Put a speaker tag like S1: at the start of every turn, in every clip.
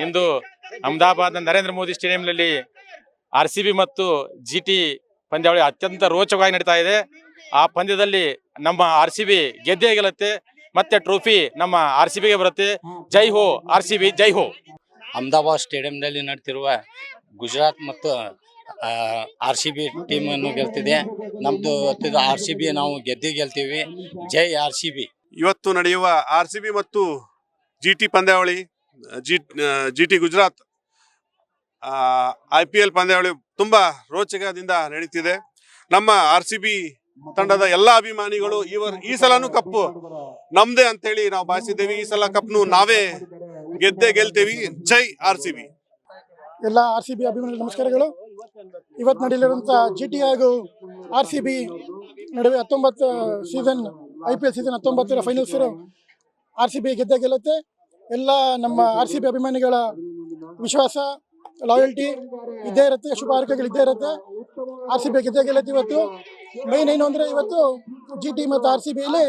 S1: ಇಂದು Ahmedabad Narendra Modi ಸ್ಟೇಡಿಯಂನಲ್ಲಿ RCB ಮತ್ತು GT ಪಂದ್ಯಾವಳಿ ಅತ್ಯಂತ ರೋಚಕವಾಗಿ ನಡೀತಾ ಇದೆ. ಆ ಪಂದ್ಯದಲ್ಲಿ ನಮ್ಮ RCB ಗೆದ್ದೇ ಗೆಲ್ಲುತ್ತೆ, ಮತ್ತೆ ಟ್ರೋಫಿ ನಮ್ಮ RCB ಗೆ ಬರುತ್ತೆ. ಜೈ ಹೋ RCB, ಜೈ ಹೋ.
S2: ಅಹಮದಾಬಾದ್ ಸ್ಟೇಡಿಯಂನಲ್ಲಿ ನಡೆತಿರುವ ಗುಜರಾತ್ ಮತ್ತು RCB ಟೀಮ್ ಅನ್ನು ಗೆಲ್ತಿದೆ. ನಮ್ದು RCB ನಾವು ಗೆಲ್ತೀವಿ. ಜೈ RCB.
S3: ಇವತ್ತು ನಡೆಯುವ RCB ಮತ್ತು GT ಪಂದ್ಯಾವಳಿ, GT ಗುಜರಾತ್ IPL ಪಂದ್ಯಾವಳಿ ತುಂಬಾ ರೋಚಕದಿಂದ ನಡೀತಿದೆ. ನಮ್ಮ RCB ತಂಡದ ಎಲ್ಲಾ ಅಭಿಮಾನಿಗಳು ಈ ಸಲನೂ ಕಪ್ಪು ನಮ್ದೇ ಅಂತೇಳಿ ನಾವು ಭಾವಿಸಿದ್ದೇವೆ. ಈ ಸಲ ಕಪ್ನು ನಾವೇ ಗೆಲ್ತೇವಿ. ಜೈ RCB.
S4: ಎಲ್ಲ RCB ಅಭಿಮಾನಿಗಳ ನಮಸ್ಕಾರಗಳು. ಇವತ್ತು ನಡೆಯಲಿರುವಂತಹ GT ಹಾಗೂ RCB ನಡುವೆ 19 ಸೀಸನ್ IPL ಸೀಸನ್ 19ರ ಫೈನಲ್ಸ್ RCB ಗೆದ್ದೇ ಗೆಲ್ಲುತ್ತೆ. ಎಲ್ಲ ನಮ್ಮ RCB ಅಭಿಮಾನಿಗಳ ವಿಶ್ವಾಸ, ಲಾಯಲ್ಟಿ ಇದ್ದೇ ಇರುತ್ತೆ, ಶುಭ ಹಾರೈಕೆಗಳು ಇದ್ದೇ ಇರುತ್ತೆ. RCB ಗೆದ್ದೇ ಗೆಲ್ಲುತ್ತೆ. ಇವತ್ತು ಮೈನ್ ಏನು ಅಂದರೆ, ಇವತ್ತು GT ಮತ್ತು RCBಯಲ್ಲಿ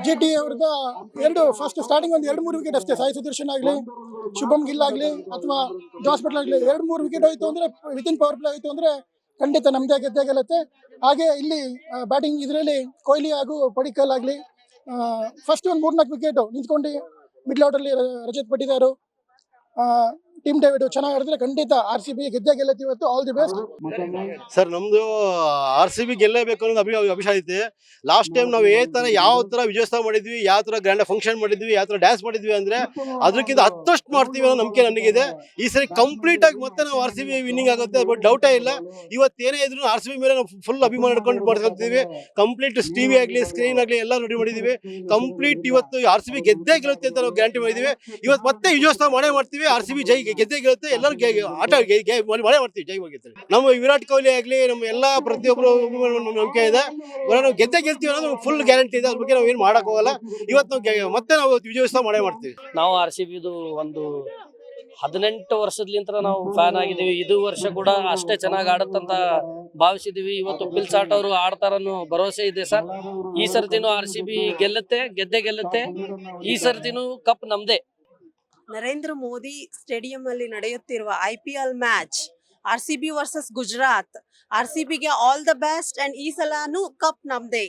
S4: GT ಅವ್ರದ್ದು ಫಸ್ಟ್ ಸ್ಟಾರ್ಟಿಂಗ್ ಒಂದು 2-3 ವಿಕೆಟ್ ಅಷ್ಟೇ. ಸಾಯಿ ಸುದರ್ಶನ್ ಆಗಲಿ, ಶುಭಮ್ ಗಿಲ್ ಆಗಲಿ ಅಥವಾ ಜಾಸ್ ಬಟ್ಲರ್ ಆಗಲಿ 2-3 ವಿಕೆಟ್ ಹೋಯಿತು ಅಂದರೆ, ವಿತಿನ್ ಪವರ್ ಪ್ಲೇ ಆಯಿತು ಅಂದರೆ ಖಂಡಿತ ನಮ್ಮದೇ ಗೆದ್ದೇ ಗೆಲ್ಲುತ್ತೆ. ಹಾಗೆ ಇಲ್ಲಿ ಬ್ಯಾಟಿಂಗ್ ಇದರಲ್ಲಿ ಕೊಹ್ಲಿ ಹಾಗೂ ಪಡಿಕ್ಕಲ್ ಆಗಲಿ ಫಸ್ಟ್ ಒಂದು 3-4 ವಿಕೆಟು ನಿಂತ್ಕೊಂಡು ಮಿಡ್ಲ್ ಆರ್ಡರ್ಲಿ ರಜತ್ ಪಟ್ಟಿದಾರು, ಟೀಮ್ ಡೇವಿಡ್ ಚೆನ್ನಾಗಿ ಆಡಿದ್ರೆ ಖಂಡಿತ RCB ಗೆದ್ದೇ ಗೆಲ್ಲುತ್ತೆ ಇವತ್ತು. All the best
S5: sir. ನಮ್ದು RCB ಗೆಲ್ಲೇಬೇಕು ಅನ್ನೋದು ಅಭಿಷಾಯ ಐತಿ. ಲಾಸ್ಟ್ ಟೈಮ್ ನಾವು ಯಾವ ತರ ವಿಜಯೋತ್ಸವ ಮಾಡಿದ್ವಿ, ಯಾವ ತರ ಗ್ರ್ಯಾಂಡ್ ಫಂಕ್ಷನ್ ಮಾಡಿದ್ವಿ, ಯಾವ ತರ ಡ್ಯಾನ್ಸ್ ಮಾಡಿದ್ವಿ ಅಂದ್ರೆ ಅದಕ್ಕಿಂತ 10 ಮಾಡ್ತೀವಿ ಅನ್ನೋ ನಂಬಿಕೆ ನನಗಿದೆ. ಈ ಸರಿ ಕಂಪ್ಲೀಟ್ ಆಗಿ ಮತ್ತೆ ನಾವು RCB ವಿನ್ನಿಂಗ್ ಆಗುತ್ತೆ, ಬಟ್ ಡೌಟೇ ಇಲ್ಲ. ಇವತ್ತೇನೇ ಇದ್ರು RCB ಮೇಲೆ ನಾವು ಫುಲ್ ಅಭಿಮಾನ ಇಟ್ಕೊಂಡು ಮಾಡ್ಕೊಳ್ತೀವಿ. ಕಂಪ್ಲೀಟ್ ಟಿವಿ ಆಗಲಿ, ಸ್ಕ್ರೀನ್ ಆಗಲಿ ಎಲ್ಲ ರೆಡಿ ಮಾಡಿದೀವಿ. ಕಂಪ್ಲೀಟ್ ಇವತ್ತು RCB ಗೆದ್ದೇ ಗೆಲ್ಲುತ್ತೆ ಅಂತ ನಾವು ಗ್ಯಾರಂಟಿ ಮಾಡಿದೀವಿ. ಇವತ್ತು ಮತ್ತೆ ವಿಜಯೋತ್ಸವ ಮಾಡೇ ಮಾಡ್ತೀವಿ. RCB ಜೈ ಗೆದ್ದೇ ಗೆಲ್ಲುತ್ತೆ. ಎಲ್ಲರೂ ಆಟ ಮಾಡೇ ಮಾಡ್ತೀವಿ. ಜೈ ಹೋಗಿರ್ತೀವಿ. ನಮ್ಮ ವಿರಾಟ್ ಕೊಹ್ಲಿ ಆಗಲಿ, ನಮ್ಮ ಎಲ್ಲಾ ಪ್ರತಿಯೊಬ್ಬರು ನಂಬಿಕೆ ಇದೆ. ನಾವು ಗೆದ್ದೇ ಗೆಲ್ತೀವಿ ಅನ್ನೋದು ಫುಲ್ ಗ್ಯಾರಂಟಿ ಇದೆ. ಅದ್ರ ಬಗ್ಗೆ ನಾವು ಏನು ಮಾಡಕ್ ಹೋಗಲ್ಲ. ಇವತ್ತು ಮತ್ತೆ ನಾವು ವಿಜಯೋತ್ಸವ ಮಾಡೇ ಮಾಡ್ತೀವಿ.
S6: ನಾವು RCBದು ಒಂದು 18 ವರ್ಷದಿಂದ ನಾವು ಫ್ಯಾನ್ ಆಗಿದ್ದೀವಿ. ಇದು ವರ್ಷ ಕೂಡ ಅಷ್ಟೇ ಚೆನ್ನಾಗಿ ಆಡುತ್ತಂತ ಭಾವಿಸಿದೀವಿ. ಇವತ್ತು ಪಿಲ್ಸ್ ಆಟ ಅವರು ಆಡ್ತಾರನ್ನೋ ಭರವಸೆ ಇದೆ ಸರ್. ಈ ಸರ್ತಿನೂ RCB ಗೆಲ್ಲುತ್ತೆ, ಗೆದ್ದೇ ಗೆಲ್ಲುತ್ತೆ. ಈ ಸರ್ತಿನೂ ಕಪ್ ನಮ್ದೇ.
S7: ನರೇಂದ್ರ ಮೋದಿ ಸ್ಟೇಡಿಯಂ ಅಲ್ಲಿ ನಡೆಯುತ್ತಿರುವ IPL match RCB versus Gujarat. RCB ಗೆ ಆಲ್ ದ ಬೆಸ್ಟ್ ಅಂಡ್ ಈ ಸಲನೂ ಕಪ್ ನಮ್ದೇ.